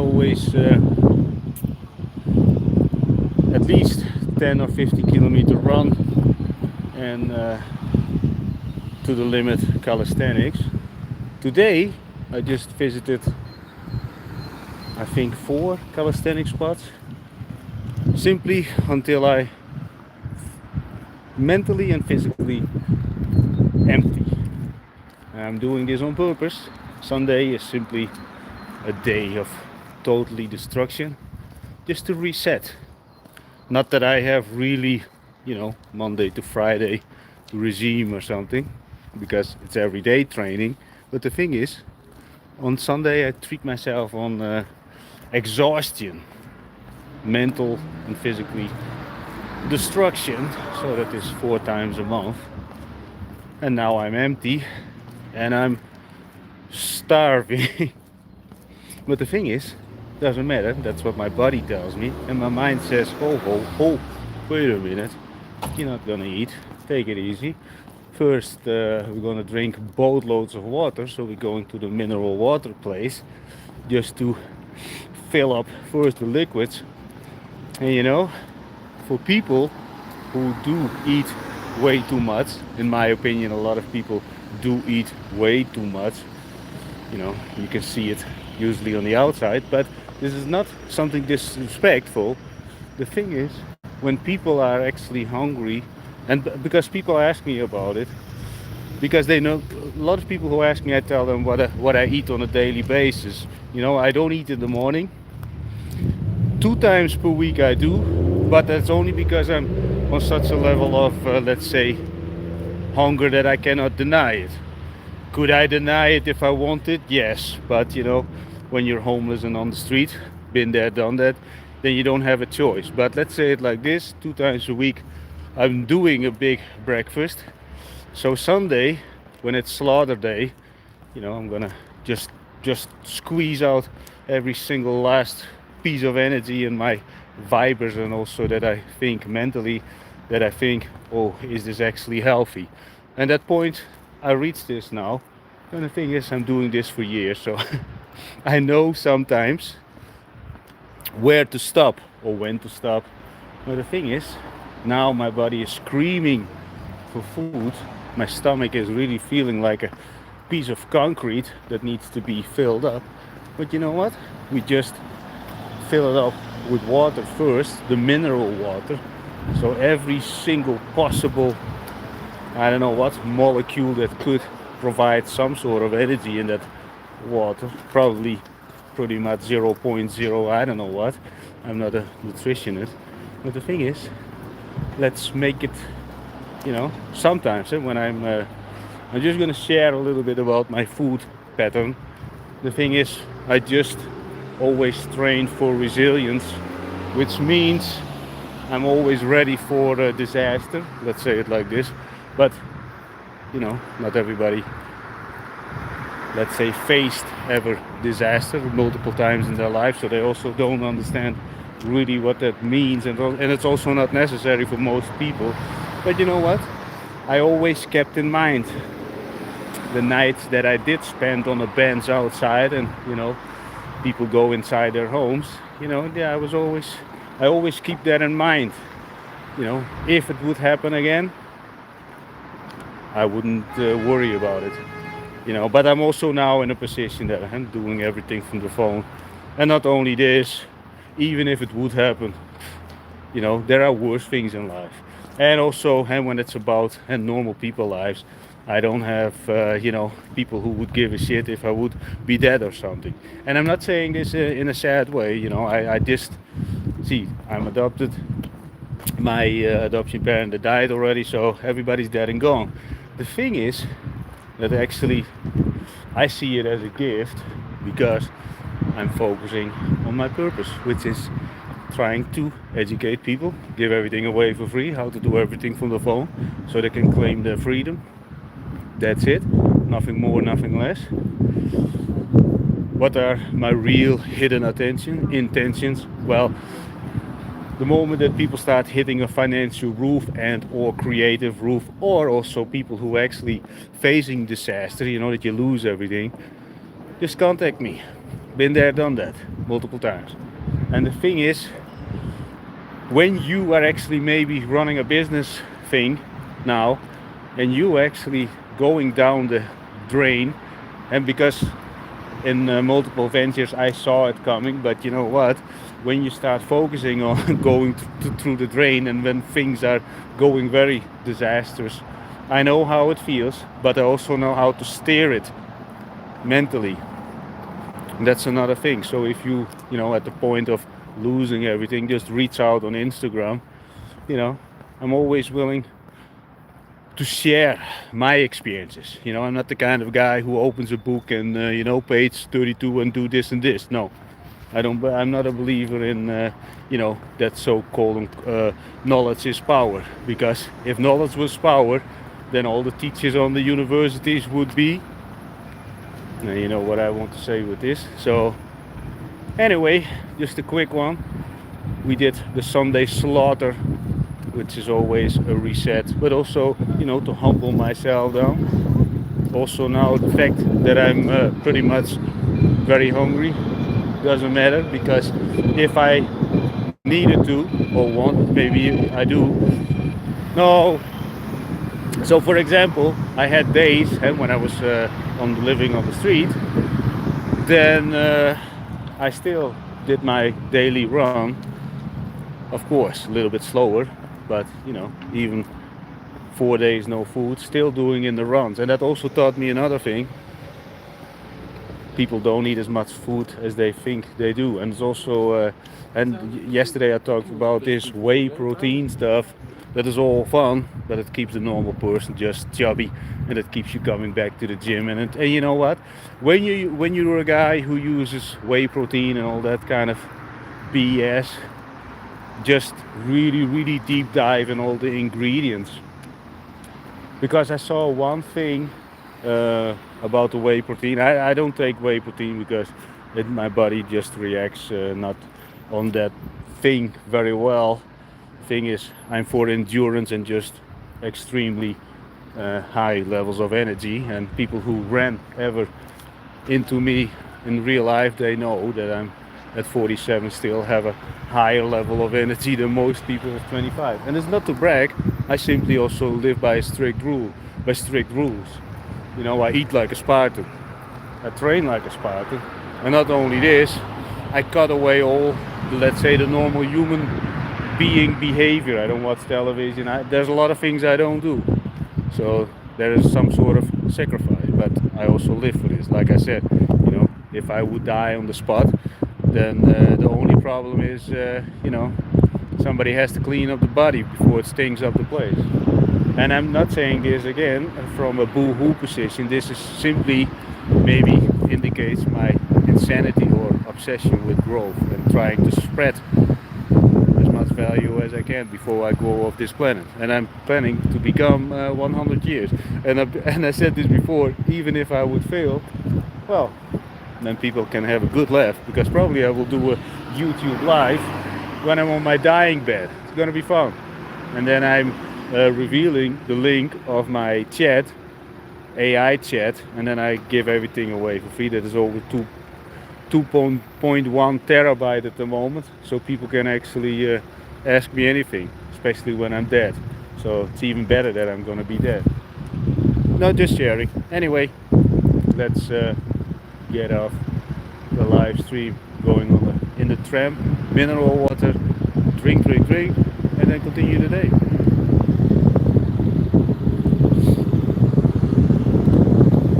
always at least 10 or 50 kilometer run and to the limit calisthenics. Today I just visited, I think, 4 calisthenic spots, simply until I mentally and physically empty. I'm doing this on purpose. Sunday is simply a day of totally destruction, just to reset. Not that I have really, Monday to Friday regime or something, because it's everyday training. But the thing is, on Sunday I treat myself on exhaustion, mental and physically destruction. So that is 4 times a month. And now I'm empty and I'm starving. But the thing is, doesn't matter. That's what my body tells me, and my mind says, oh, wait a minute, you're not gonna eat, take it easy. First we're gonna drink boatloads of water, so we're going to the mineral water place just to fill up first the liquids. And for people who do eat way too much, in my opinion a lot of people do eat way too much, you can see it usually on the outside, but this is not something disrespectful. The thing is, when people are actually hungry, and because people ask me about it, because they know, a lot of people who ask me, I tell them what I eat on a daily basis. I don't eat in the morning. 2 times per week I do, but that's only because I'm on such a level of, let's say, hunger that I cannot deny it. Could I deny it if I wanted? Yes, but when you're homeless and on the street, been there, done that, then you don't have a choice. But let's say it like this: 2 times a week I'm doing a big breakfast. So Sunday, when it's slaughter day, I'm gonna just squeeze out every single last piece of energy in my fibers, and also that I think mentally, that I think, oh, is this actually healthy? And that point I reached this now. And the thing is, I'm doing this for years, so I know sometimes where to stop or when to stop. But the thing is, now my body is screaming for food. My stomach is really feeling like a piece of concrete that needs to be filled up. But you know what? We just fill it up with water first, the mineral water. So every single possible, I don't know what, molecule that could provide some sort of energy in that water, probably pretty much 0.0, I don't know what. I'm not a nutritionist. But the thing is, let's make it, sometimes when I'm just gonna share a little bit about my food pattern. The thing is, I just always train for resilience, which means I'm always ready for a disaster, let's say it like this. But not everybody, let's say, faced ever disaster multiple times in their life, so they also don't understand really what that means, and it's also not necessary for most people. But you know what, I always kept in mind the nights that I did spend on a bench outside, and people go inside their homes. I always keep that in mind. If it would happen again, I wouldn't worry about it. But I'm also now in a position that I'm doing everything from the phone. And not only this, even if it would happen, there are worse things in life. And also, and when it's about normal people lives, I don't have people who would give a shit if I would be dead or something. And I'm not saying this in a sad way. I just see, I'm adopted. My adoption parent that died already, so everybody's dead and gone. The thing is that actually I see it as a gift, because I'm focusing on my purpose, which is trying to educate people, give everything away for free, how to do everything from the phone, so they can claim their freedom. That's it, nothing more, nothing less. What are my real hidden intentions? Well, the moment that people start hitting a financial roof and or creative roof, or also people who actually facing disaster, that you lose everything, just contact me. Been there, done that multiple times. And the thing is, when you are actually maybe running a business thing now, and you actually going down the drain, and because in multiple ventures I saw it coming, but you know what, when you start focusing on going through the drain, and when things are going very disastrous, I know how it feels, but I also know how to steer it mentally. And that's another thing. So if you at the point of losing everything, just reach out on Instagram. I'm always willing to share my experiences. I'm not the kind of guy who opens a book and page 32 and do this and this. No, I don't. I'm not a believer in that so-called knowledge is power. Because if knowledge was power, then all the teachers on the universities would be. You know what I want to say with this. So anyway, just a quick one. We did the Sunday slaughter, which is always a reset, but also to humble myself down. Also now the fact that I'm pretty much very hungry doesn't matter, because if I needed to or want, maybe I do. No. So for example, I had days when I was living on the street, then I still did my daily run. Of course, a little bit slower, but even 4 days no food, still doing in the runs. And that also taught me another thing. People don't eat as much food as they think they do. And it's also, and yesterday I talked about this whey protein stuff. That is all fun, but it keeps the normal person just chubby, and it keeps you coming back to the gym. And you know what? When you're a guy who uses whey protein and all that kind of BS, just really deep dive in all the ingredients. Because I saw one thing about the whey protein. I don't take whey protein because my body just reacts not on that thing very well. Thing is, I'm for endurance and just extremely high levels of energy. And people who ran ever into me in real life, they know that I'm at 47 still have a higher level of energy than most people of 25. And it's not to brag. I simply also live by strict rules. I eat like a Spartan. I train like a Spartan. And not only this, I cut away all, let's say, the normal human being behavior. I don't watch television. There's a lot of things I don't do. So there is some sort of sacrifice, but I also live for this. Like I said, if I would die on the spot, then the only problem is, somebody has to clean up the body before it stinks up the place. And I'm not saying this again from a boo-hoo position. This is simply maybe indicates my insanity or obsession with growth and trying to spread value as I can before I go off this planet. And I'm planning to become 100 years. And I said this before, even if I would fail, well, then people can have a good laugh, because probably I will do a YouTube live when I'm on my dying bed. It's gonna be fun. And then I'm revealing the link of my chat, AI chat, and then I give everything away for free. That is over 2.1 terabyte at the moment, so people can actually ask me anything, especially when I'm dead. So it's even better that I'm gonna be dead. No, just sharing. Anyway, let's get off the live stream, going on in the tram, mineral water, drink, and then continue the day.